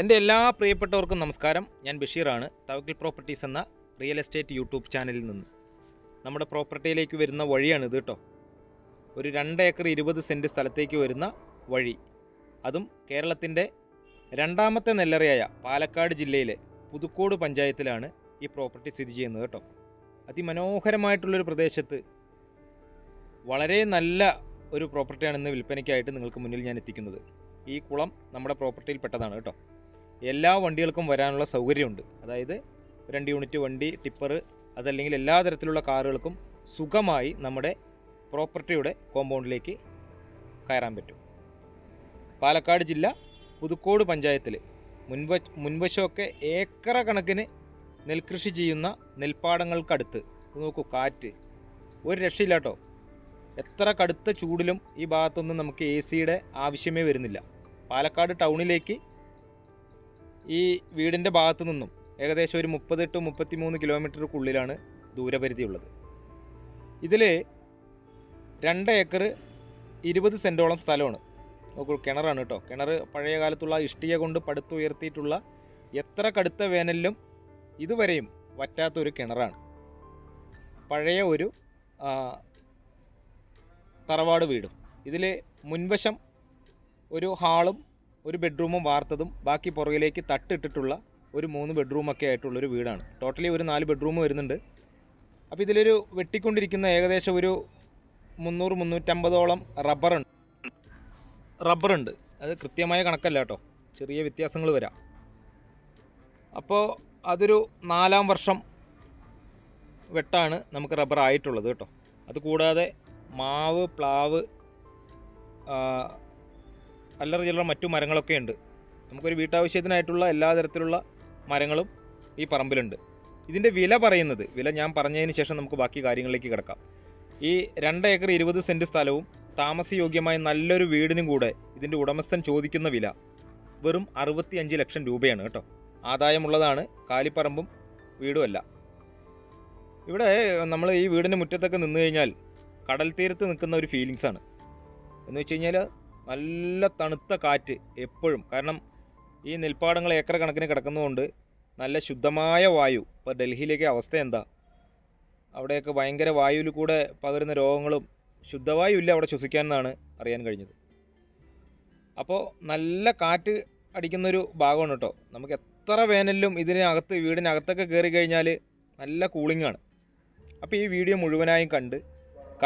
എൻ്റെ എല്ലാ പ്രിയപ്പെട്ടവർക്കും നമസ്കാരം. ഞാൻ ബഷീറാണ്, തവക്കിൽ പ്രോപ്പർട്ടീസ് എന്ന റിയൽ എസ്റ്റേറ്റ് യൂട്യൂബ് ചാനലിൽ നിന്ന്. നമ്മുടെ പ്രോപ്പർട്ടിയിലേക്ക് വരുന്ന വഴിയാണ് ഇത് കേട്ടോ. ഒരു 2 ഏക്കർ 20 സെൻറ്റ് സ്ഥലത്തേക്ക് വരുന്ന വഴി. അതും കേരളത്തിൻ്റെ രണ്ടാമത്തെ നെല്ലറയായ പാലക്കാട് ജില്ലയിലെ പുതുക്കോട് പഞ്ചായത്തിലാണ് ഈ പ്രോപ്പർട്ടി സ്ഥിതി ചെയ്യുന്നത് കേട്ടോ. അതിമനോഹരമായിട്ടുള്ളൊരു പ്രദേശത്ത് വളരെ നല്ല ഒരു പ്രോപ്പർട്ടിയാണ് ഇന്ന് വിൽപ്പനയ്ക്കായിട്ട് നിങ്ങൾക്ക് മുന്നിൽ ഞാൻ എത്തിക്കുന്നത്. ഈ കുളം നമ്മുടെ പ്രോപ്പർട്ടിയിൽ പെട്ടതാണ് കേട്ടോ. എല്ലാ വണ്ടികൾക്കും വരാനുള്ള സൗകര്യമുണ്ട്. അതായത് 2 യൂണിറ്റ് വണ്ടി, ടിപ്പർ, അതല്ലെങ്കിൽ എല്ലാ തരത്തിലുള്ള കാറുകൾക്കും സുഖമായി നമ്മുടെ പ്രോപ്പർട്ടിയുടെ കോമ്പൗണ്ടിലേക്ക് കയറാൻ പറ്റും. പാലക്കാട് ജില്ല പുതുക്കോട് പഞ്ചായത്തിൽ മുൻവശമൊക്കെ ഏക്കറ കണക്കിന് നെൽകൃഷി ചെയ്യുന്ന നെൽപ്പാടങ്ങൾക്കടുത്ത്. നോക്കൂ, കാറ്റ് ഒരു രക്ഷയില്ല കേട്ടോ. എത്ര കടുത്ത ചൂടിലും ഈ ഭാഗത്തൊന്നും നമുക്ക് AC-യുടെ ആവശ്യമേ വരുന്നില്ല. പാലക്കാട് ടൗണിലേക്ക് ഈ വീടിൻ്റെ ഭാഗത്തു നിന്നും ഏകദേശം ഒരു 30 to 33 കിലോമീറ്റർക്കുള്ളിലാണ് ദൂരപരിധിയുള്ളത്. ഇതിൽ 2 ഏക്കർ 20 സെൻറ്റോളം സ്ഥലമാണ്. നോക്കൂ, കിണറാണ് കേട്ടോ. കിണർ പഴയ കാലത്തുള്ള ഇഷ്ടിക കൊണ്ട് പടുത്തുയർത്തിയിട്ടുള്ള, എത്ര കടുത്ത വേനലിലും ഇതുവരെയും വറ്റാത്തൊരു കിണറാണ്. പഴയ ഒരു തറവാട് വീടും. ഇതിൽ മുൻവശം ഒരു ഹാളും ഒരു ബെഡ്റൂമും വാർത്തതും, ബാക്കി പുറകിലേക്ക് തട്ടിട്ടിട്ടുള്ള ഒരു 3 ബെഡ്റൂമൊക്കെ ആയിട്ടുള്ളൊരു വീടാണ്. ടോട്ടലി ഒരു 4 ബെഡ്റൂം വരുന്നുണ്ട്. അപ്പോൾ ഇതിലൊരു വെട്ടിക്കൊണ്ടിരിക്കുന്ന ഏകദേശം ഒരു 300-350ഓളം റബ്ബറുണ്ട്. അത് കൃത്യമായ കണക്കല്ല കേട്ടോ, ചെറിയ വ്യത്യാസങ്ങൾ വരാം. അപ്പോൾ അതൊരു 4-ാം വർഷം വെട്ടാണ് നമുക്ക് റബ്ബർ ആയിട്ടുള്ളത് കേട്ടോ. അതുകൂടാതെ മാവ്, പ്ലാവ്, അല്ലറ ചില്ലറ മറ്റു മരങ്ങളൊക്കെ ഉണ്ട്. നമുക്കൊരു വീട്ടാവശ്യത്തിനായിട്ടുള്ള എല്ലാ തരത്തിലുള്ള മരങ്ങളും ഈ പറമ്പിലുണ്ട്. ഇതിൻ്റെ വില ഞാൻ പറഞ്ഞതിന് ശേഷം നമുക്ക് ബാക്കി കാര്യങ്ങളിലേക്ക് കിടക്കാം. ഈ 2 ഏക്കർ 20 സെൻറ്റ് സ്ഥലവും താമസയോഗ്യമായ നല്ലൊരു വീടിനും കൂടെ ഇതിൻ്റെ ഉടമസ്ഥൻ ചോദിക്കുന്ന വില വെറും 65 ലക്ഷം രൂപയാണ് കേട്ടോ. ആദായമുള്ളതാണ്, കാലിപ്പറമ്പും വീടുമല്ല. ഇവിടെ നമ്മൾ ഈ വീടിൻ്റെ മുറ്റത്തൊക്കെ നിന്ന് കഴിഞ്ഞാൽ കടൽ തീരത്ത് നിൽക്കുന്ന ഒരു ഫീലിങ്സാണ്. എന്ന് വെച്ച് കഴിഞ്ഞാൽ നല്ല തണുത്ത കാറ്റ് എപ്പോഴും. കാരണം ഈ നെൽപ്പാടങ്ങൾ ഏക്കർ കണക്കിന് കിടക്കുന്നതുകൊണ്ട് നല്ല ശുദ്ധമായ വായു. ഇപ്പോൾ ഡൽഹിയിലേക്ക് അവസ്ഥ എന്താ, അവിടെയൊക്കെ ഭയങ്കര വായുവിൽ കൂടെ പകരുന്ന രോഗങ്ങളും, ശുദ്ധവായു ഇല്ല അവിടെ ശ്വസിക്കാനെന്നാണ് അറിയാൻ കഴിഞ്ഞത്. അപ്പോൾ നല്ല കാറ്റ് അടിക്കുന്നൊരു ഭാഗമാണ് കേട്ടോ. നമുക്ക് എത്ര വേനലിലും ഇതിനകത്ത്, വീടിനകത്തൊക്കെ കയറി കഴിഞ്ഞാൽ നല്ല കൂളിംഗാണ്. അപ്പോൾ ഈ വീഡിയോ മുഴുവനായും കണ്ട്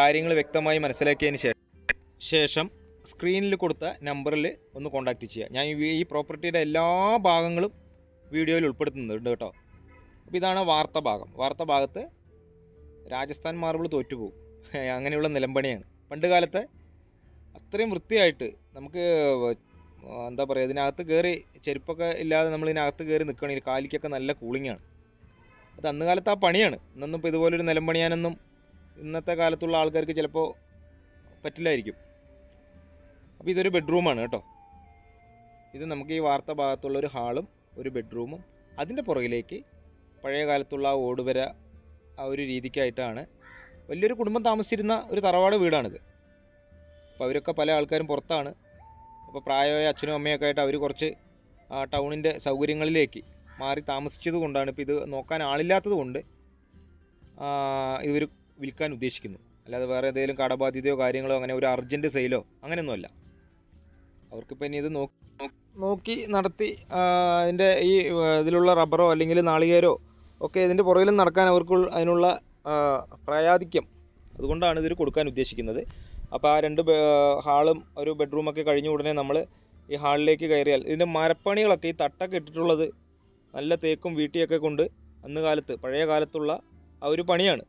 കാര്യങ്ങൾ വ്യക്തമായി മനസ്സിലാക്കിയതിന് ശേഷം സ്ക്രീനിൽ കൊടുത്ത നമ്പറിൽ ഒന്ന് കോൺടാക്റ്റ് ചെയ്യുക. ഞാൻ ഈ പ്രോപ്പർട്ടിയുടെ എല്ലാ ഭാഗങ്ങളും വീഡിയോയിൽ ഉൾപ്പെടുത്തുന്നുണ്ട് കേട്ടോ. അപ്പോൾ ഇതാണ് വാർത്ത ഭാഗം. വാർത്ത ഭാഗത്ത് രാജസ്ഥാൻ മാർബിൾ തോറ്റുപോകും, അങ്ങനെയുള്ള നിലമ്പണിയാണ്. പണ്ട് കാലത്തെ അത്രയും വൃത്തിയായിട്ട് നമുക്ക് എന്താ പറയുക, ഇതിനകത്ത് കയറി ചെരുപ്പൊക്കെ ഇല്ലാതെ നമ്മൾ ഇതിനകത്ത് കയറി നിൽക്കുകയാണെങ്കിൽ കാലിക്കൊക്കെ നല്ല കൂളിങ്ങാണ്. അത് അന്ന് കാലത്ത് ആ പണിയാണ്. ഇന്നൊന്നും ഇപ്പോൾ ഇതുപോലൊരു നിലമ്പണിയാനൊന്നും ഇന്നത്തെ കാലത്തുള്ള ആൾക്കാർക്ക് ചിലപ്പോൾ പറ്റില്ലായിരിക്കും. അപ്പോൾ ഇതൊരു ബെഡ്റൂമാണ് കേട്ടോ. ഇത് നമുക്ക് ഈ വാർത്ത ഭാഗത്തുള്ളൊരു ഹാളും ഒരു ബെഡ്റൂമും, അതിൻ്റെ പുറകിലേക്ക് പഴയ കാലത്തുള്ള ഓടുവര ആ ഒരു രീതിക്കായിട്ടാണ്. വലിയൊരു കുടുംബം താമസിച്ചിരുന്ന ഒരു തറവാട് വീടാണിത്. അപ്പോൾ അവരൊക്കെ പല ആൾക്കാരും പുറത്താണ്. അപ്പോൾ പ്രായമായ അച്ഛനും അമ്മയൊക്കെ ആയിട്ട് അവർ കുറച്ച് ടൗണിൻ്റെ സൗകര്യങ്ങളിലേക്ക് മാറി താമസിച്ചത് കൊണ്ടാണ്, ഇപ്പോൾ ഇത് നോക്കാൻ ആളില്ലാത്തത് കൊണ്ട് ഇവർ വിൽക്കാൻ ഉദ്ദേശിക്കുന്നു. അല്ലാതെ വേറെ ഏതെങ്കിലും കടബാധ്യതയോ കാര്യങ്ങളോ അങ്ങനെ ഒരു അർജൻറ്റ് സെയിലോ അങ്ങനെയൊന്നുമല്ല. അവർക്കിപ്പോൾ ഇനി ഇത് നോക്കി നടത്തി അതിൻ്റെ ഈ ഇതിലുള്ള റബ്ബറോ അല്ലെങ്കിൽ നാളികേരോ ഒക്കെ ഇതിൻ്റെ പുറകിലും നടക്കാൻ അവർക്ക് അതിനുള്ള പ്രായാധിക്യം, അതുകൊണ്ടാണ് ഇതിൽ കൊടുക്കാൻ ഉദ്ദേശിക്കുന്നത്. അപ്പോൾ ആ 2 ഹാളും ഒരു ബെഡ്റൂമൊക്കെ കഴിഞ്ഞ ഉടനെ നമ്മൾ ഈ ഹാളിലേക്ക് കയറിയാൽ ഇതിൻ്റെ മരപ്പണികളൊക്കെ, ഈ തട്ടൊക്കെ ഇട്ടിട്ടുള്ളത് നല്ല തേക്കും വീട്ടിയൊക്കെ കൊണ്ട് അന്ന് കാലത്ത് പഴയ കാലത്തുള്ള ആ ഒരു പണിയാണ്.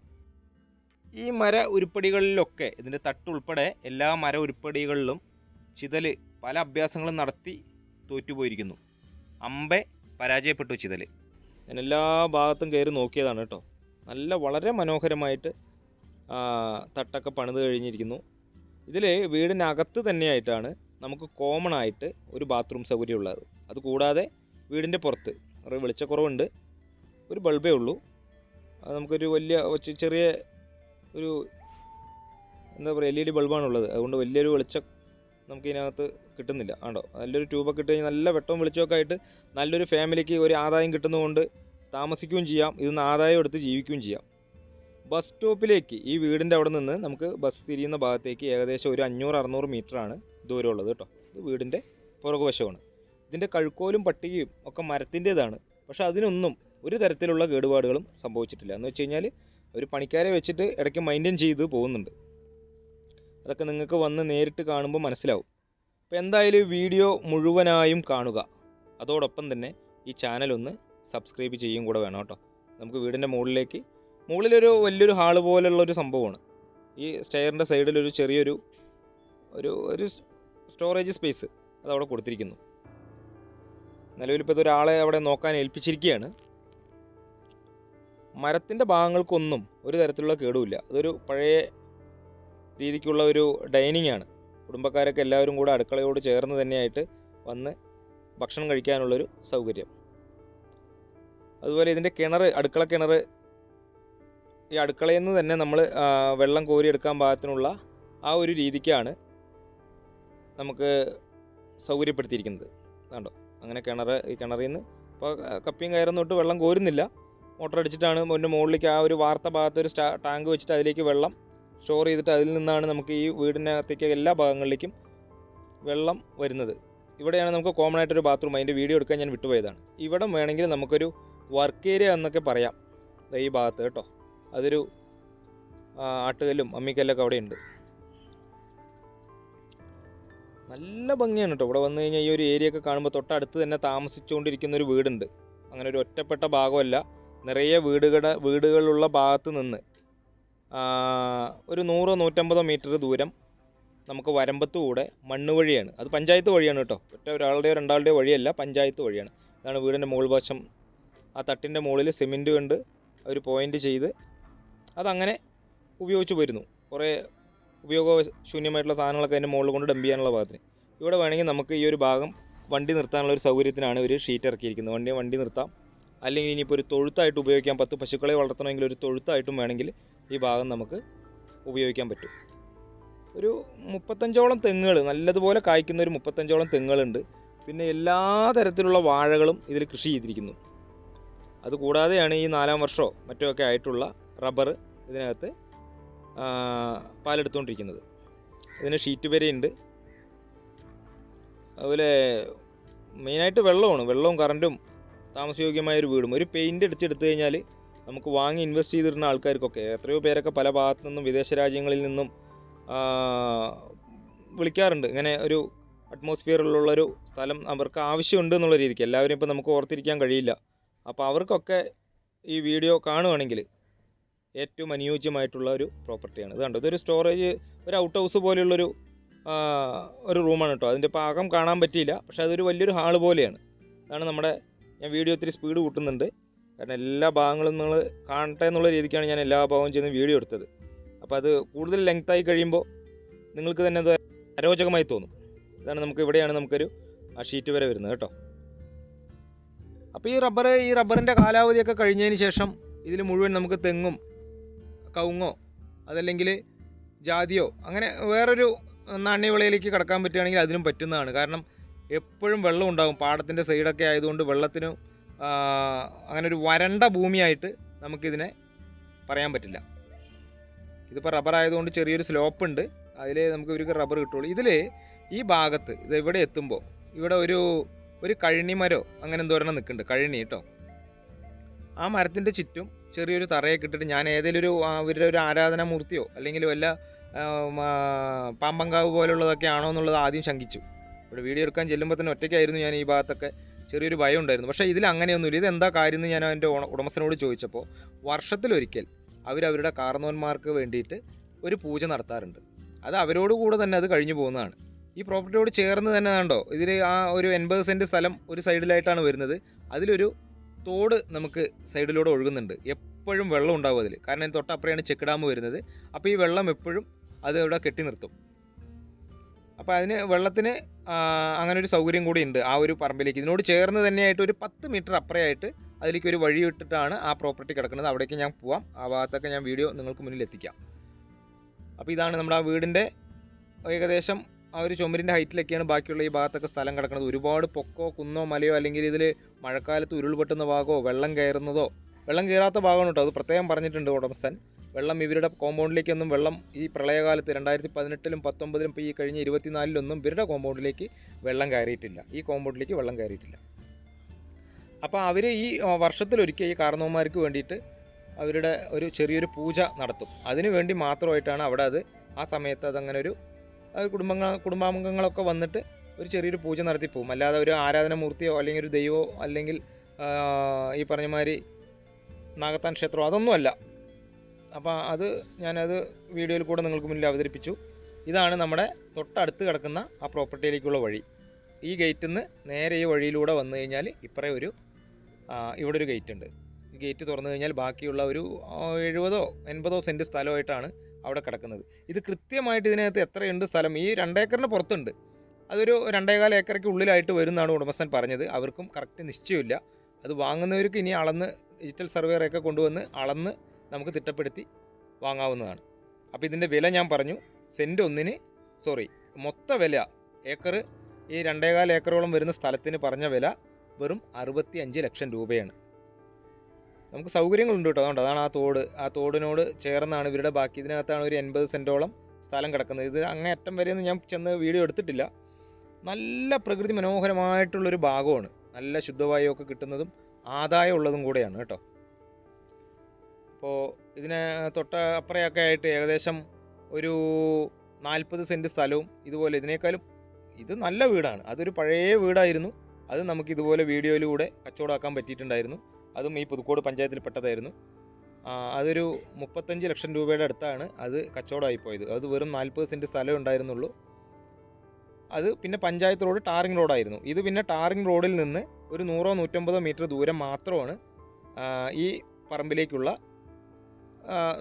ഈ മര ഉരുപ്പടികളിലൊക്കെ, ഇതിൻ്റെ തട്ടുൾപ്പെടെ എല്ലാ മര ഉരുപ്പടികളിലും ചിതൽ പല അഭ്യാസങ്ങളും നടത്തി തോറ്റുപോയിരിക്കുന്നു. അമ്പെ പരാജയപ്പെട്ടു ചിതൽ. ഞാൻ എല്ലാ ഭാഗത്തും കയറി നോക്കിയതാണ് കേട്ടോ. വളരെ മനോഹരമായിട്ട് തട്ടൊക്കെ പണിത് കഴിഞ്ഞിരിക്കുന്നു. ഇതിൽ വീടിനകത്ത് തന്നെയായിട്ടാണ് നമുക്ക് കോമൺ ആയിട്ട് ഒരു ബാത്റൂം സൗകര്യമുള്ളത്. അതുകൂടാതെ വീടിൻ്റെ പുറത്ത് വെളിച്ചക്കുറവുണ്ട്, ഒരു ബൾബേ ഉള്ളൂ. അത് നമുക്കൊരു വലിയ ചെറിയ എന്താ പറയുക, LED ബൾബാണുള്ളത്. അതുകൊണ്ട് വലിയൊരു വെളിച്ചം നമുക്കിതിനകത്ത് കിട്ടുന്നില്ല. ആണ്ടോ, നല്ലൊരു ട്യൂബൊക്കെ ഇട്ട് കഴിഞ്ഞാൽ നല്ല വെട്ടവും വെളിച്ചമൊക്കെ ആയിട്ട് നല്ലൊരു ഫാമിലിക്ക് ഒരു ആദായം കിട്ടുന്നതുകൊണ്ട് താമസിക്കുകയും ചെയ്യാം, ഇതിന്ന് ആദായം എടുത്ത് ജീവിക്കുകയും ചെയ്യാം. ബസ് സ്റ്റോപ്പിലേക്ക് ഈ വീടിൻ്റെ അവിടെ നിന്ന് നമുക്ക് ബസ് തിരിയുന്ന ഭാഗത്തേക്ക് ഏകദേശം ഒരു 500-600 മീറ്ററാണ് ദൂരമുള്ളത് കേട്ടോ. ഇത് വീടിൻ്റെ പുറകുവശമാണ്. ഇതിൻ്റെ കഴുക്കോലും പട്ടികയും ഒക്കെ മരത്തിൻ്റേതാണ്. പക്ഷേ അതിനൊന്നും ഒരു തരത്തിലുള്ള കേടുപാടുകളും സംഭവിച്ചിട്ടില്ല. എന്ന് വെച്ച് കഴിഞ്ഞാൽ ഒരു പണിക്കാരെ വെച്ചിട്ട് ഇടയ്ക്ക് മെയിൻറ്റെയിൻ ചെയ്ത് പോകുന്നുണ്ട്. അതൊക്കെ നിങ്ങൾക്ക് വന്ന് നേരിട്ട് കാണുമ്പോൾ മനസ്സിലാവും. അപ്പോൾ എന്തായാലും വീഡിയോ മുഴുവനായും കാണുക. അതോടൊപ്പം തന്നെ ഈ ചാനലൊന്ന് സബ്സ്ക്രൈബ് ചെയ്യും കൂടെ വേണം കേട്ടോ. നമുക്ക് വീടിൻ്റെ മുകളിലൊരു വലിയൊരു ഹാള് പോലുള്ളൊരു സംഭവമാണ്. ഈ സ്റ്റെയറിൻ്റെ സൈഡിലൊരു ചെറിയൊരു ഒരു സ്റ്റോറേജ് സ്പേസ് അതവിടെ കൊടുത്തിരിക്കുന്നു. നിലവിലിപ്പോൾ ഇതൊരാളെ അവിടെ നോക്കാൻ ഏൽപ്പിച്ചിരിക്കുകയാണ്. മരത്തിൻ്റെ ഭാഗങ്ങൾക്കൊന്നും ഒരു തരത്തിലുള്ള കേടുമില്ല. അതൊരു പഴയ രീതിക്കുള്ള ഒരു ഡൈനിങ് ആണ്. കുടുംബക്കാരൊക്കെ എല്ലാവരും കൂടെ അടുക്കളയോട് ചേർന്ന് തന്നെയായിട്ട് വന്ന് ഭക്ഷണം കഴിക്കാനുള്ളൊരു സൗകര്യം. അതുപോലെ ഇതിൻ്റെ അടുക്കള കിണർ ഈ അടുക്കളയിൽ നിന്ന് തന്നെ നമ്മൾ വെള്ളം കോരിയെടുക്കാൻ പാകത്തിനുള്ള ആ ഒരു രീതിക്കാണ് നമുക്ക് സൗകര്യപ്പെടുത്തിയിരിക്കുന്നത്. കണ്ടോ, അങ്ങനെ ഈ കിണറിൽ നിന്ന് ഇപ്പോൾ കപ്പിയും കയറുന്ന തൊട്ട് വെള്ളം കോരുന്നില്ല, മോട്ടർ അടിച്ചിട്ടാണ് അതിൻ്റെ മുകളിലേക്ക് ആ ഒരു വാർത്ത ഭാഗത്ത് ഒരു ടാങ്ക് വെച്ചിട്ട് അതിലേക്ക് വെള്ളം സ്റ്റോർ ചെയ്തിട്ട് അതിൽ നിന്നാണ് നമുക്ക് ഈ വീടിനകത്തേക്ക് എല്ലാ ഭാഗങ്ങളിലേക്കും വെള്ളം വരുന്നത്. ഇവിടെയാണ് നമുക്ക് കോമൺ ആയിട്ടൊരു ബാത്റൂം, അതിൻ്റെ വീഡിയോ എടുക്കാൻ ഞാൻ വിട്ടുപോയതാണ്. ഇവിടെ വേണമെങ്കിൽ നമുക്കൊരു വർക്ക് ഏരിയ എന്നൊക്കെ പറയാം. ഈ ഭാഗത്ത് കേട്ടോ, അതൊരു ആട്ടുകല്ലും അമ്മിക്കല്ലൊക്കെ അവിടെ ഉണ്ട്. നല്ല ഭംഗിയാണ് കേട്ടോ. ഇവിടെ വന്നു കഴിഞ്ഞാൽ ഈ ഒരു ഏരിയ ഒക്കെ കാണുമ്പോൾ തൊട്ടടുത്ത് തന്നെ താമസിച്ചുകൊണ്ടിരിക്കുന്നൊരു വീടുണ്ട്. അങ്ങനെ ഒരു ഒറ്റപ്പെട്ട ഭാഗമല്ല, നിറയെ വീടുകളുള്ള ഭാഗത്ത് നിന്ന് ഒരു 100-150 മീറ്റർ ദൂരം നമുക്ക് വരമ്പത്തുകൂടെ മണ്ണ് വഴിയാണ്. അത് പഞ്ചായത്ത് വഴിയാണ് കേട്ടോ, ഒരാളുടെയോ രണ്ടാളുടെയോ വഴിയല്ല, പഞ്ചായത്ത് വഴിയാണ്. ഇതാണ് വീടിൻ്റെ മുകൾ വശം. ആ തട്ടിൻ്റെ മുകളിൽ സിമെൻറ്റ് കൊണ്ട് ഒരു പോയിൻ്റ് ചെയ്ത് അതങ്ങനെ ഉപയോഗിച്ച് വരുന്നു. കുറേ ഉപയോഗശൂന്യമായിട്ടുള്ള സാധനങ്ങളൊക്കെ അതിൻ്റെ മുകളിൽ കൊണ്ട് ഡംപ് ചെയ്യാനുള്ള ഭാഗത്തിന്. ഇവിടെ വേണമെങ്കിൽ നമുക്ക് ഈ ഒരു ഭാഗം വണ്ടി നിർത്താനുള്ള ഒരു സൗകര്യത്തിനാണ് ഒരു ഷീറ്റ് ഇറക്കിയിരിക്കുന്നത്. വണ്ടി നിർത്താം. അല്ലെങ്കിൽ ഇനിയിപ്പോൾ ഒരു തൊഴുത്തായിട്ട് ഉപയോഗിക്കാം. 10 പശുക്കളെ വളർത്തണമെങ്കിൽ ഒരു തൊഴുത്തായിട്ടും വേണമെങ്കിൽ ഈ ഭാഗം നമുക്ക് ഉപയോഗിക്കാൻ പറ്റും. ഒരു 35ഓളം തെങ്ങുകൾ, നല്ലതുപോലെ കായ്ക്കുന്ന ഒരു 35ഓളം തെങ്ങുകളുണ്ട്. പിന്നെ എല്ലാ തരത്തിലുള്ള വാഴകളും ഇതിൽ കൃഷി ചെയ്തിരിക്കുന്നു. അതുകൂടാതെയാണ് ഈ 4ാം വർഷമോ മറ്റോ ഒക്കെ ആയിട്ടുള്ള റബ്ബർ ഇതിനകത്ത് പാലെടുത്തുകൊണ്ടിരിക്കുന്നത്. ഇതിന് ഷീറ്റ് വരെയുണ്ട്. അതുപോലെ മെയിനായിട്ട് വെള്ളവും കറണ്ടും താമസയോഗ്യമായൊരു വീടും. ഒരു പെയിൻ്റ് അടിച്ചെടുത്തു കഴിഞ്ഞാൽ നമുക്ക് വാങ്ങി ഇൻവെസ്റ്റ് ചെയ്തിരുന്ന ആൾക്കാർക്കൊക്കെ, എത്രയോ പേരൊക്കെ പല ഭാഗത്തു നിന്നും വിദേശ രാജ്യങ്ങളിൽ നിന്നും വിളിക്കാറുണ്ട്. ഇങ്ങനെ ഒരു അറ്റ്മോസ്ഫിയറിലുള്ളൊരു സ്ഥലം അവർക്ക് ആവശ്യമുണ്ട് എന്നുള്ള രീതിക്ക്. എല്ലാവരും ഇപ്പോൾ നമുക്ക് ഓർത്തിരിക്കാൻ കഴിയില്ല. അപ്പോൾ അവർക്കൊക്കെ ഈ വീഡിയോ കാണുകയാണെങ്കിൽ ഏറ്റവും അനുയോജ്യമായിട്ടുള്ള ഒരു പ്രോപ്പർട്ടിയാണ്. ഇത് കണ്ടോ, ഇതൊരു സ്റ്റോറേജ്, ഒരു ഔട്ട് ഹൗസ് പോലെയുള്ളൊരു റൂമാണ് കേട്ടോ. അതിൻ്റെ പാകം കാണാൻ പറ്റിയില്ല, പക്ഷേ അതൊരു വലിയൊരു ഹാള് പോലെയാണ്. അതാണ് ഞാൻ വീഡിയോ ഒത്തിരി സ്പീഡ് കൂട്ടുന്നുണ്ട്, കാരണം എല്ലാ ഭാഗങ്ങളും നിങ്ങൾ കാണട്ടെ എന്നുള്ള രീതിക്കാണ് ഞാൻ എല്ലാ ഭാഗവും ചെയ്യുന്ന വീഡിയോ എടുത്തത്. അപ്പോൾ അത് കൂടുതൽ ലെങ്തായി കഴിയുമ്പോൾ നിങ്ങൾക്ക് തന്നെ അത് അരോചകമായി തോന്നും. ഇതാണ് ഇവിടെയാണ് നമുക്കൊരു ഷീറ്റ് വരെ വരുന്നത് കേട്ടോ. അപ്പോൾ ഈ റബ്ബറിൻ്റെ കാലാവധിയൊക്കെ കഴിഞ്ഞതിന് ശേഷം ഇതിൽ മുഴുവൻ നമുക്ക് തെങ്ങും കവുങ്ങോ അതല്ലെങ്കിൽ ജാതിയോ അങ്ങനെ വേറൊരു നാണ്യവിളയിലേക്ക് കടക്കാൻ പറ്റുകയാണെങ്കിൽ അതിനും പറ്റുന്നതാണ്. കാരണം എപ്പോഴും വെള്ളം ഉണ്ടാകും. പാടത്തിൻ്റെ സൈഡൊക്കെ ആയതുകൊണ്ട് വെള്ളത്തിന് അങ്ങനെ ഒരു വരണ്ട ഭൂമിയായിട്ട് നമുക്കിതിനെ പറയാൻ പറ്റില്ല. ഇതിപ്പോൾ റബ്ബർ ആയതുകൊണ്ട് ചെറിയൊരു സ്ലോപ്പ് ഉണ്ട്, അതിൽ നമുക്ക് ഇവർക്ക് റബ്ബർ കിട്ടുള്ളൂ. ഇതിൽ ഈ ഭാഗത്ത് ഇത് ഇവിടെ എത്തുമ്പോൾ ഇവിടെ ഒരു കഴണിമരോ അങ്ങനെ എന്തോരണം നിൽക്കുന്നുണ്ട്, കഴണി കേട്ടോ. ആ മരത്തിൻ്റെ ചുറ്റും ചെറിയൊരു തറയൊക്കെ ഇട്ടിട്ട് ഞാൻ ഏതെങ്കിലും അവരുടെ ഒരു ആരാധനാമൂർത്തിയോ അല്ലെങ്കിൽ വല്ല പാമ്പങ്കാവ് പോലുള്ളതൊക്കെ ആണോ എന്നുള്ളത് ആദ്യം ശങ്കിച്ചു. ഇവിടെ വീഡിയോ എടുക്കാൻ ചെല്ലുമ്പോൾ തന്നെ ഒറ്റയ്ക്കായിരുന്നു ഞാൻ. ഈ ഭാഗത്തൊക്കെ ചെറിയൊരു ഭയം ഉണ്ടായിരുന്നു. പക്ഷേ ഇതിൽ അങ്ങനെയൊന്നുമില്ല. ഇതെന്താ കാര്യം എന്ന് ഞാൻ അതിൻ്റെ ഉടമസ്ഥനോട് ചോദിച്ചപ്പോൾ വർഷത്തിലൊരിക്കൽ അവരുടെ കാർന്നോന്മാർക്ക് വേണ്ടിയിട്ട് ഒരു പൂജ നടത്താറുണ്ട്. അത് അവരോട് കൂടെ തന്നെ അത് കഴിഞ്ഞു പോകുന്നതാണ്. ഈ പ്രോപ്പർട്ടിയോട് ചേർന്ന് തന്നെ കണ്ടോ, ഇതിൽ ആ ഒരു 80 സെൻറ്റ് സ്ഥലം ഒരു സൈഡിലായിട്ടാണ് വരുന്നത്. അതിലൊരു തോട് നമുക്ക് സൈഡിലൂടെ ഒഴുകുന്നുണ്ട്. എപ്പോഴും വെള്ളം ഉണ്ടാവും അതിൽ, കാരണം തൊട്ടപ്പുറയാണ് ചെക്ക് ഡാം വരുന്നത്. അപ്പോൾ ഈ വെള്ളം എപ്പോഴും അത് ഇവിടെ കെട്ടി നിർത്തും. അപ്പോൾ വെള്ളത്തിന് അങ്ങനെ ഒരു സൗകര്യം കൂടി ഉണ്ട് ആ ഒരു പറമ്പിലേക്ക്. ഇതിനോട് ചേർന്ന് തന്നെയായിട്ട് ഒരു 10 മീറ്റർ അപ്പുറമായിട്ട് അതിലേക്ക് ഒരു വഴി ഇട്ടിട്ടാണ് ആ പ്രോപ്പർട്ടി കിടക്കുന്നത്. അവിടേക്ക് ഞാൻ പോവാം. ആ ഭാഗത്തൊക്കെ ഞാൻ വീഡിയോ നിങ്ങൾക്ക് മുന്നിൽ എത്തിക്കാം. അപ്പോൾ ഇതാണ് നമ്മുടെ ആ വീടിൻ്റെ ഏകദേശം ആ ഒരു ചുമരിൻ്റെ ഹൈറ്റിലൊക്കെയാണ് ബാക്കിയുള്ള ഈ ഭാഗത്തൊക്കെ സ്ഥലം കിടക്കുന്നത്. ഒരുപാട് പൊക്കോ കുന്നോ മലയോ അല്ലെങ്കിൽ ഇതിൽ മഴക്കാലത്ത് ഉരുൾപൊട്ടുന്ന ഭാഗമോ വെള്ളം കയറുന്നതോ, വെള്ളം കയറാത്ത ഭാഗമാണ് കേട്ടോ, അത് പ്രത്യേകം പറഞ്ഞിട്ടുണ്ട് ഉടമസ്ഥൻ. വെള്ളം ഇവരുടെ കോമ്പൗണ്ടിലേക്കൊന്നും വെള്ളം ഈ പ്രളയകാലത്ത് 2018-ലും 2019-ലും ഇപ്പോൾ ഈ കഴിഞ്ഞ 2024-ലൊന്നും ഇവരുടെ കോമ്പൗണ്ടിലേക്ക് വെള്ളം കയറിയിട്ടില്ല, ഈ കോമ്പൗണ്ടിലേക്ക് വെള്ളം കയറിയിട്ടില്ല. അപ്പോൾ അവർ ഈ വർഷത്തിലൊരിക്കൽ ഈ കാരണവന്മാർക്ക് വേണ്ടിയിട്ട് അവരുടെ ഒരു ചെറിയൊരു പൂജ നടത്തും. അതിനു വേണ്ടി മാത്രമായിട്ടാണ് അവിടെ അത് ആ സമയത്ത് അതങ്ങനെ ഒരു കുടുംബാംഗങ്ങളൊക്കെ വന്നിട്ട് ഒരു ചെറിയൊരു പൂജ നടത്തി പോകും. അല്ലാതെ ഒരു ആരാധനാമൂർത്തിയോ അല്ലെങ്കിൽ ഒരു ദൈവമോ അല്ലെങ്കിൽ ഈ പറഞ്ഞമാതിരി നാഗത്താൻ ക്ഷേത്രമോ അതൊന്നുമല്ല. അപ്പോൾ അത് ഞാനത് വീഡിയോയിൽ കൂടെ നിങ്ങൾക്ക് മുന്നിൽ അവതരിപ്പിച്ചു. ഇതാണ് നമ്മുടെ തൊട്ടടുത്ത് കിടക്കുന്ന ആ പ്രോപ്പർട്ടിയിലേക്കുള്ള വഴി. ഈ ഗേറ്റിൽ നിന്ന് നേരെ ഈ വഴിയിലൂടെ വന്നു കഴിഞ്ഞാൽ ഇപ്പറേ ഇവിടെ ഒരു ഗേറ്റ് ഉണ്ട്. ഈ ഗേറ്റ് തുറന്നു കഴിഞ്ഞാൽ ബാക്കിയുള്ള ഒരു 70-80 സെൻറ്റ് സ്ഥലമായിട്ടാണ് അവിടെ കിടക്കുന്നത്. ഇത് കൃത്യമായിട്ട് ഇതിനകത്ത് എത്രയുണ്ട് സ്ഥലം, ഈ 2 ഏക്കറിന് പുറത്തുണ്ട്, അതൊരു 2.25 ഏക്കറയ്ക്ക് ഉള്ളിലായിട്ട് വരുന്നതാണ് ഉടമസ്ഥൻ പറഞ്ഞത്. അവർക്കും കറക്റ്റ് നിശ്ചയമില്ല. അത് വാങ്ങുന്നവർക്ക് ഇനി അളന്ന് ഡിജിറ്റൽ സർവേറൊക്കെ കൊണ്ടുവന്ന് അളന്ന് നമുക്ക് തിട്ടപ്പെടുത്തി വാങ്ങാവുന്നതാണ്. അപ്പോൾ ഇതിൻ്റെ വില ഞാൻ പറഞ്ഞു. സെൻറ്റ് ഒന്നിന് മൊത്ത വില ഏക്കർ ഈ 2.25 ഏക്കറോളം വരുന്ന സ്ഥലത്തിന് പറഞ്ഞ വില വെറും 65 ലക്ഷം രൂപയാണ്. നമുക്ക് സൗകര്യങ്ങളുണ്ട് കേട്ടോ. അതുകൊണ്ട് അതാണ് ആ തോടിനോട് ചേർന്നാണ് ഇവരുടെ ബാക്കി. ഇതിനകത്താണ് ഒരു 80 സെൻറ്റോളം സ്ഥലം കിടക്കുന്നത്. ഇത് അങ്ങേ അറ്റം വരെയൊന്നും ഞാൻ ചെന്ന് വീഡിയോ എടുത്തിട്ടില്ല. നല്ല പ്രകൃതി മനോഹരമായിട്ടുള്ളൊരു ഭാഗമാണ്. നല്ല ശുദ്ധവായുവൊക്കെ കിട്ടുന്നതും ആദായം ഉള്ളതും കൂടെയാണ് കേട്ടോ. അപ്പോൾ ഇതിന് അപ്പുറയൊക്കെ ആയിട്ട് ഏകദേശം ഒരു 40 സെൻറ്റ് സ്ഥലവും ഇതുപോലെ ഇതിനേക്കാളും ഇത് നല്ല വീടാണ്. അതൊരു പഴയ വീടായിരുന്നു. അത് നമുക്ക് ഇതുപോലെ വീഡിയോയിലൂടെ കച്ചവടമാക്കാൻ പറ്റിയിട്ടുണ്ടായിരുന്നു. അതും ഈ പുതുക്കോട് പഞ്ചായത്തിൽ പെട്ടതായിരുന്നു. അതൊരു 35 ലക്ഷം രൂപയുടെ അടുത്താണ് അത് കച്ചവടമായിപ്പോയത്. അത് വെറും 40 സെൻറ്റ് സ്ഥലമേ ഉണ്ടായിരുന്നുള്ളൂ. അത് പിന്നെ പഞ്ചായത്ത് റോഡ് ടാറിംഗ് റോഡായിരുന്നു. ഇത് പിന്നെ ടാറിംഗ് റോഡിൽ നിന്ന് ഒരു 100-150 മീറ്റർ ദൂരം മാത്രമാണ് ഈ പറമ്പിലേക്കുള്ള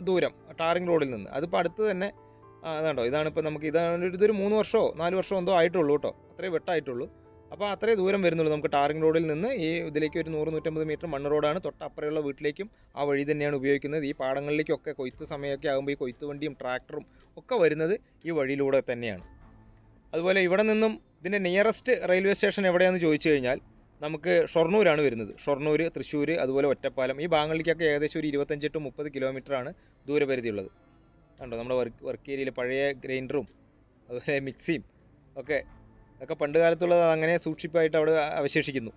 ദൂരം ടാറിംഗ് റോഡിൽ നിന്ന്. അതിപ്പോൾ അടുത്ത് തന്നെ അതുണ്ടോ, ഇതാണിപ്പോൾ നമുക്ക് ഇതൊരു 3 വർഷമോ 4 വർഷമോ എന്തോ ആയിട്ടുള്ളൂ കേട്ടോ, അത്രയും വെട്ടായിട്ടുള്ളൂ. അപ്പോൾ അത്രയും ദൂരം വരുന്നുള്ളൂ നമുക്ക് ടാറിംഗ് റോഡിൽ നിന്ന് ഈ ഇതിലേക്ക്. ഒരു 100-150 മീറ്റർ മണ്ണ് റോഡാണ്. തൊട്ടപ്പുറയുള്ള വീട്ടിലേക്കും ആ വഴി തന്നെയാണ് ഉപയോഗിക്കുന്നത്. ഈ പാടങ്ങളിലേക്കൊക്കെ കൊയ്ത്ത് സമയമൊക്കെ ആകുമ്പോൾ ഈ കൊയ്ത്ത് വണ്ടിയും ട്രാക്ടറും ഒക്കെ വരുന്നത് ഈ വഴിയിലൂടെ തന്നെയാണ്. അതുപോലെ ഇവിടെ നിന്നും ഇതിൻ്റെ നിയറസ്റ്റ് റെയിൽവേ സ്റ്റേഷൻ എവിടെയാണെന്ന് ചോദിച്ചു കഴിഞ്ഞാൽ നമുക്ക് ഷൊർണൂരാണ് വരുന്നത്. ഷൊർണൂർ, തൃശ്ശൂർ, അതുപോലെ ഒറ്റപ്പാലം, ഈ ഭാഗങ്ങളിലേക്കൊക്കെ ഏകദേശം ഒരു 25-30 കിലോമീറ്ററാണ് ദൂരപരിധിയുള്ളത്. കണ്ടോ നമ്മുടെ വർക്ക് ഏരിയയിൽ പഴയ ഗ്രൈൻഡറും അതുപോലെ മിക്സിയും ഒക്കെ പണ്ട് കാലത്തുള്ളത് അങ്ങനെ സൂക്ഷിപ്പായിട്ട് അവിടെ അവശേഷിക്കുന്നു.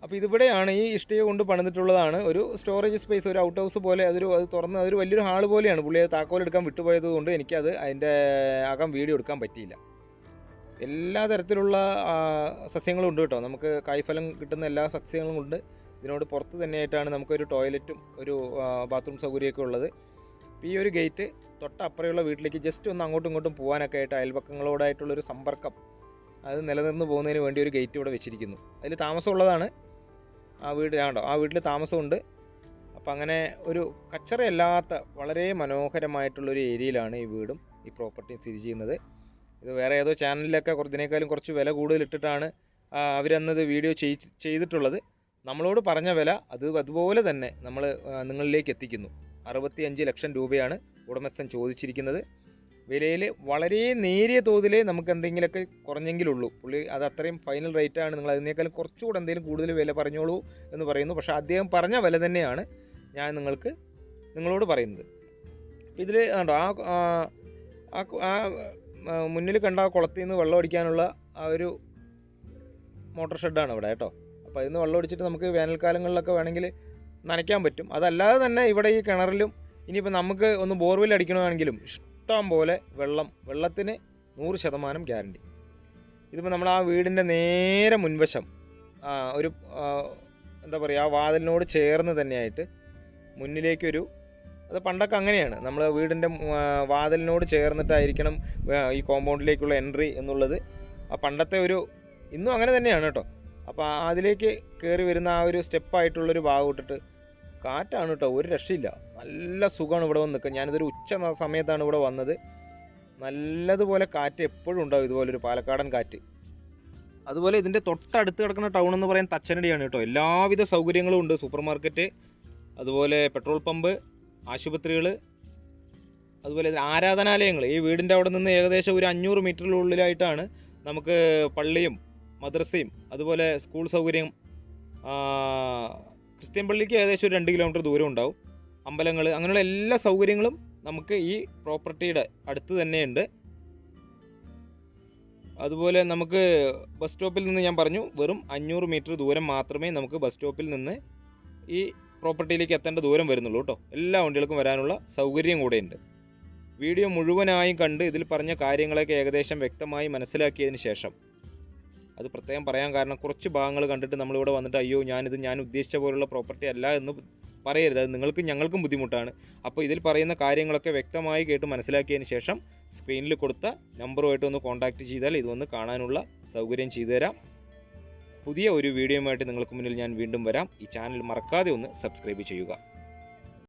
അപ്പോൾ ഇതിവിടെയാണ് ഈ ഇഷ്ടിക കൊണ്ട് പണിതിട്ടുള്ളതാണ് ഒരു സ്റ്റോറേജ് സ്പേസ്, ഒരു ഔട്ട് ഹൗസ് പോലെ. അത് തുറന്ന് അതൊരു വലിയൊരു ഹാൾ പോലെയാണ്. പുള്ളി അത് താക്കോലെടുക്കാൻ വിട്ടുപോയത് കൊണ്ട് എനിക്കത് അതിൻ്റെ അകം വീഡിയോ എടുക്കാൻ പറ്റിയില്ല. എല്ലാ തരത്തിലുള്ള സസ്യങ്ങളും ഉണ്ട് കേട്ടോ. നമുക്ക് കായ്ഫലം കിട്ടുന്ന എല്ലാ സസ്യങ്ങളും ഉണ്ട്. ഇതിനോട് പുറത്ത് തന്നെയായിട്ടാണ് നമുക്കൊരു ടോയ്ലറ്റും ഒരു ബാത്റൂം സൗകര്യമൊക്കെ ഉള്ളത്. ഈ ഒരു ഗേറ്റ് തൊട്ടപ്പുറയുള്ള വീട്ടിലേക്ക് ജസ്റ്റ് ഒന്ന് അങ്ങോട്ടും ഇങ്ങോട്ടും പോകാനൊക്കെ ആയിട്ട് അയൽപക്കങ്ങളോടായിട്ടുള്ളൊരു സമ്പർക്കം അത് നിലനിന്ന് പോകുന്നതിന് വേണ്ടി ഒരു ഗേറ്റ് ഇവിടെ വെച്ചിരിക്കുന്നു. അതിൽ താമസമുള്ളതാണ് ആ വീട്. കണ്ടോ, ആ വീട്ടിൽ താമസമുണ്ട്. അപ്പം അങ്ങനെ ഒരു കച്ചറയല്ലാത്ത വളരെ മനോഹരമായിട്ടുള്ളൊരു ഏരിയയിലാണ് ഈ വീടും ഈ പ്രോപ്പർട്ടിയും സ്ഥിതി ചെയ്യുന്നത്. ഇത് വേറെ ഏതോ ചാനലിലൊക്കെ ഇതിനേക്കാളും കുറച്ച് വില കൂടുതലിട്ടിട്ടാണ് അവരന്നത് വീഡിയോ ചെയ്തിട്ടുള്ളത്. നമ്മളോട് പറഞ്ഞ വില അതുപോലെ തന്നെ നമ്മൾ നിങ്ങളിലേക്ക് എത്തിക്കുന്നു. 65 ലക്ഷം രൂപയാണ് ഉടമസ്ഥൻ ചോദിച്ചിരിക്കുന്നത്. വിലയിൽ വളരെ നേരിയ തോതിൽ നമുക്ക് എന്തെങ്കിലുമൊക്കെ കുറഞ്ഞെങ്കിലുള്ളൂ. പുള്ളി അത് അത്രയും ഫൈനൽ റേറ്റാണ്. നിങ്ങൾ അതിനേക്കാളും കുറച്ചുകൂടെ എന്തെങ്കിലും കൂടുതൽ വില പറഞ്ഞോളൂ എന്ന് പറയുന്നു. പക്ഷേ അദ്ദേഹം പറഞ്ഞ വില തന്നെയാണ് ഞാൻ നിങ്ങളോട് പറയുന്നത്. ഇതിൽ കണ്ടോ ആ മുന്നിൽ കണ്ട ആ കുളത്തിൽ നിന്ന് വെള്ളം അടിക്കാനുള്ള ആ ഒരു മോട്ടോർ ഷെഡാണ് ഇവിടെ കേട്ടോ. അപ്പോൾ അതിൽ നിന്ന് വെള്ളം അടിച്ചിട്ട് നമുക്ക് വേനൽക്കാലങ്ങളിലൊക്കെ വേണമെങ്കിൽ നനയ്ക്കാൻ പറ്റും. അതല്ലാതെ തന്നെ ഇവിടെ ഈ കിണറിലും ഇനിയിപ്പോൾ നമുക്ക് ഒന്ന് ബോർവെൽ അടിക്കണമെങ്കിലും ഇഷ്ടം പോലെ വെള്ളത്തിന് 100% ഗ്യാരണ്ടി. ഇതിപ്പോൾ നമ്മൾ ആ വീടിൻ്റെ നേരെ മുൻവശം ഒരു എന്താ പറയുക, ആ വാതിലിനോട് ചേർന്ന് തന്നെയായിട്ട് മുന്നിലേക്കൊരു, അത് പണ്ടൊക്കെ അങ്ങനെയാണ്, നമ്മൾ വീടിൻ്റെ വാതിലിനോട് ചേർന്നിട്ടായിരിക്കണം ഈ കോമ്പൗണ്ടിലേക്കുള്ള എൻട്രി എന്നുള്ളത്. ആ പണ്ടത്തെ ഇന്നും അങ്ങനെ തന്നെയാണ് കേട്ടോ. അപ്പോൾ അതിലേക്ക് കയറി വരുന്ന ആ ഒരു സ്റ്റെപ്പായിട്ടുള്ളൊരു ഭാഗം ഇട്ടിട്ട് കാറ്റാണ് കേട്ടോ, ഒരു രക്ഷയില്ല. നല്ല സുഖമാണ് ഇവിടെ വന്ന് നിൽക്കുക. ഞാനിതൊരു ഉച്ച സമയത്താണ് ഇവിടെ വന്നത്. നല്ലതുപോലെ കാറ്റ് എപ്പോഴും ഉണ്ടാവും, ഇതുപോലൊരു പാലക്കാടൻ കാറ്റ്. അതുപോലെ ഇതിൻ്റെ തൊട്ടടുത്ത് കിടക്കുന്ന ടൗൺ എന്ന് പറയാൻ തച്ചനടിയാണ് കേട്ടോ. എല്ലാവിധ സൗകര്യങ്ങളും ഉണ്ട്. സൂപ്പർ മാർക്കറ്റ്, അതുപോലെ പെട്രോൾ പമ്പ്, ആശുപത്രികൾ, അതുപോലെ ആരാധനാലയങ്ങൾ, ഈ വീടിൻ്റെ അവിടെ നിന്ന് ഏകദേശം ഒരു 500 മീറ്ററിനുള്ളിലായിട്ടാണ് നമുക്ക് പള്ളിയും മദ്രസയും അതുപോലെ സ്കൂൾ സൗകര്യം. ക്രിസ്ത്യൻ പള്ളിക്ക് ഏകദേശം ഒരു 2 കിലോമീറ്റർ ദൂരം ഉണ്ടാവും. അമ്പലങ്ങൾ, അങ്ങനെയുള്ള എല്ലാ സൗകര്യങ്ങളും നമുക്ക് ഈ പ്രോപ്പർട്ടിയുടെ അടുത്ത് തന്നെയുണ്ട്. അതുപോലെ നമുക്ക് ബസ് സ്റ്റോപ്പിൽ നിന്ന് ഞാൻ പറഞ്ഞു വെറും 500 മീറ്റർ ദൂരം മാത്രമേ നമുക്ക് ബസ് സ്റ്റോപ്പിൽ നിന്ന് ഈ പ്രോപ്പർട്ടിയിലേക്ക് എത്തേണ്ട ദൂരം വരുന്നുള്ളൂ കേട്ടോ. എല്ലാ വണ്ടികൾക്കും വരാനുള്ള സൗകര്യം കൂടെയുണ്ട്. വീഡിയോ മുഴുവനായും കണ്ട് ഇതിൽ പറഞ്ഞ കാര്യങ്ങളൊക്കെ ഏകദേശം വ്യക്തമായി മനസ്സിലാക്കിയതിന് ശേഷം, അത് പ്രത്യേകം പറയാൻ കാരണം കുറച്ച് ഭാഗങ്ങൾ കണ്ടിട്ട് നമ്മളിവിടെ വന്നിട്ട് അയ്യോ ഞാൻ ഉദ്ദേശിച്ച പോലുള്ള പ്രോപ്പർട്ടി അല്ല എന്ന് പറയരുത്. അത് നിങ്ങൾക്കും ഞങ്ങൾക്കും ബുദ്ധിമുട്ടാണ്. അപ്പോൾ ഇതിൽ പറയുന്ന കാര്യങ്ങളൊക്കെ വ്യക്തമായി കേട്ട് മനസ്സിലാക്കിയതിന് ശേഷം സ്ക്രീനിൽ കൊടുത്ത നമ്പറുമായിട്ട് ഒന്ന് കോൺടാക്റ്റ് ചെയ്താൽ ഇതൊന്ന് കാണാനുള്ള സൗകര്യം ചെയ്തു തരാം. പുതിയ ഒരു വീഡിയോയുമായിട്ട് നിങ്ങൾക്ക് മുന്നിൽ ഞാൻ വീണ്ടും വരാം. ഈ ചാനൽ മറക്കാതെ ഒന്ന് സബ്സ്ക്രൈബ് ചെയ്യുക.